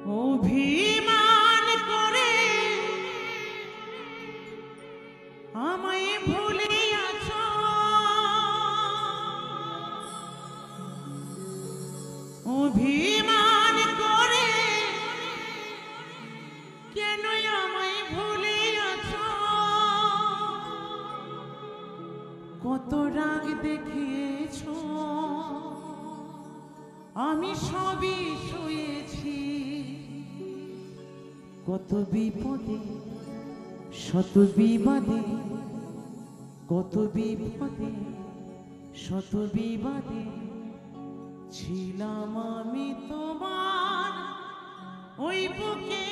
অভিমান করে আমায় ভুলে আছো, অভিমান করে কেন আমায় ভুলে আছো, কত রাগ দেখিয়েছো আমি সবই শুয়েছি, কত বিপদে শত বিবাদে, কত বিপদে শত বিবাদে ছিলাম আমি তোমার ওই বুকে।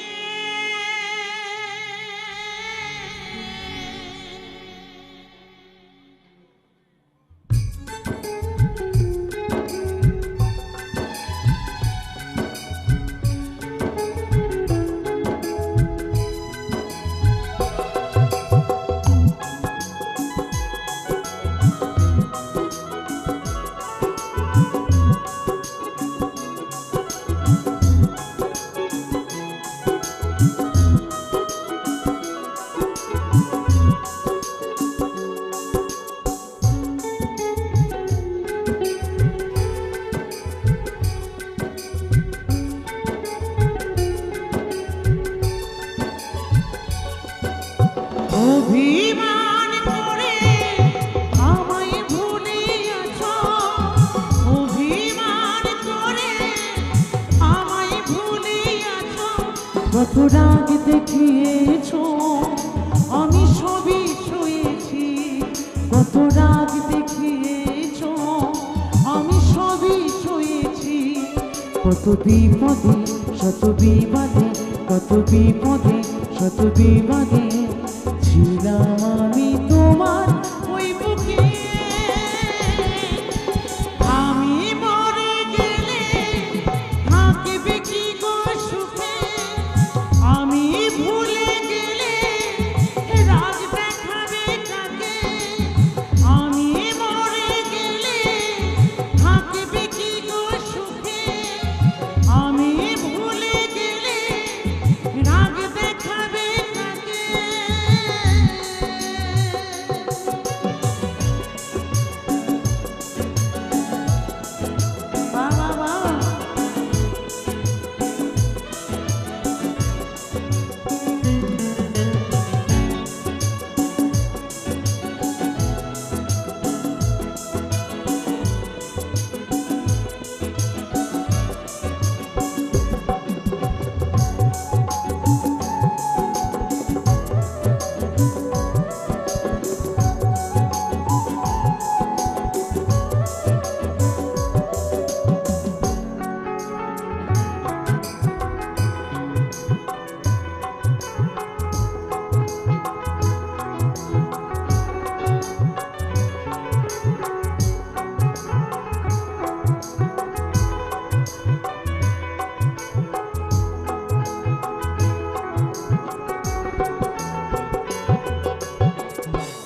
অভিমান করে আমায় ভুলে আছো, অভিমান করে আমায় ভুলে আছো, কত রাগ দেখিয়েছো আমি সবই শুয়েছি, কত রাগ দেখিয়েছো আমি সবই শুয়েছি, কত বিপদে শত বিবাদে, কত বিপদে শত বিবাদে ছিলাম আমি তোমার ওই বুকে। আমি মরে গেলে থাকবে কি গো সুখে, আমি ভুলে গেলে রাগ দেখাবে কাকে, আমি মরে গেলে থাকবে কি গো সুখে, আমি ভুলে গেলে রাগ দেখাবে কাকে।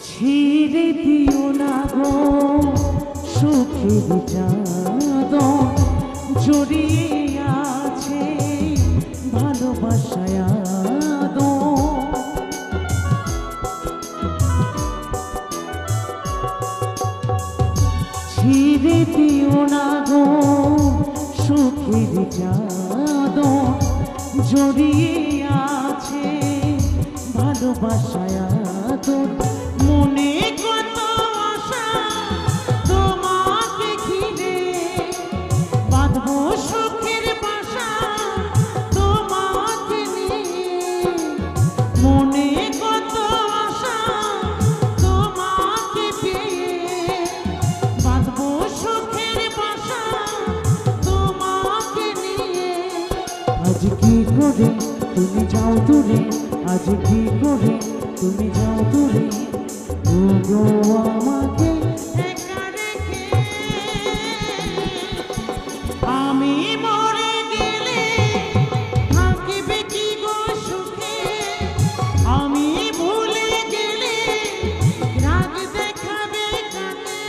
ছিঁড়ে দিও না গো সুখের চাদর, জড়িয়ে আছে ভালোবাসায় আদর, ছিঁড়ে দিও না গো সুখের চাদর, জড়িয়ে আছে ভালোবাসায় আদর, মনে কত আশা তোমাকে ঘিরে বাঁধবো সুখের বাসা তোমাকে নিয়ে, মনে কত আশা তোমাকে পেয়ে বাঁধবো সুখের বাসা তোমাকে নিয়ে। আজ কি করে তুমি যাও দূরে, আজ কি করে তুমি যাও দূরে, গো আমাকে একা রেখে, আমি মরে গেলে থাকবে কি গো সুখে, আমি ভুলে গেলে রাগ দেখাবে কাকে।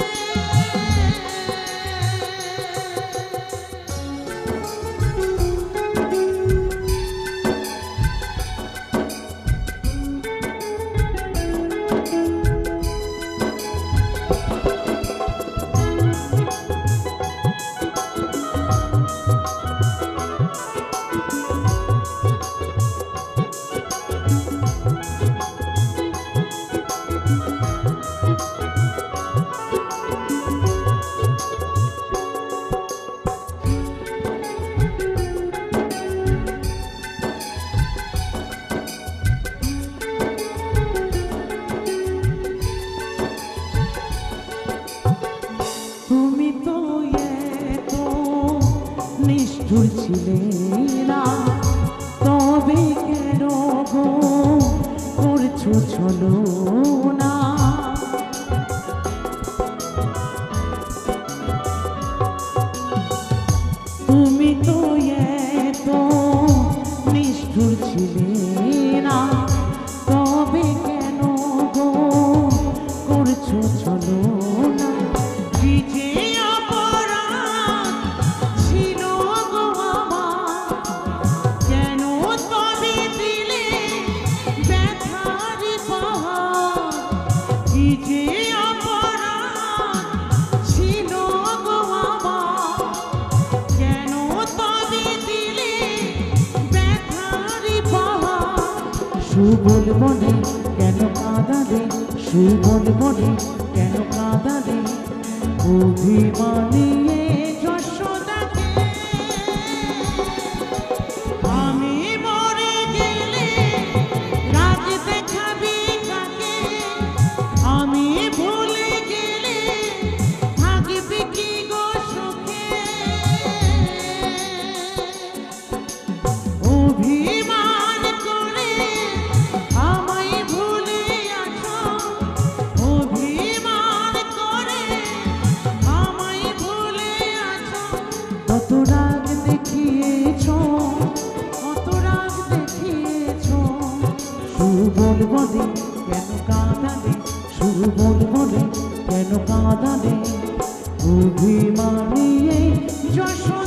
ছিলে না, তবে কেন গো করছো চলো না? তুমি তো এত নিষ্ঠুর ছিলে না, তবে কেন গো করছো চলো না? কি যে অপরাধ ছিল গো আমার, কেন তবে দিলে ব্যথার পাহাড়? কি যে অপরাধ ছিল গো আমার, কেন তবে দিলে ব্যথার পাহাড়? সুবল মনে কেন কাঁদালে, সুবল মনে কেন কাঁদালে, অভিমানিয়ে যশোদাকে? আমি মরে গেলে রাজ দেখাবি কাকে? আমি ভুলে গেলে থাকবি কি গো সুখে? অভিমান করে আমায় ভুলে আছো, অভিমান করে আমায় ভুলে আছো। কত রাগ দেখিয়েছো, কত রাগ দেখিয়েছো, সুবল বলে কেন কাঁদালে, সুবল বলে কেন কাঁদালে, অভিমানিয়ে যশোদা।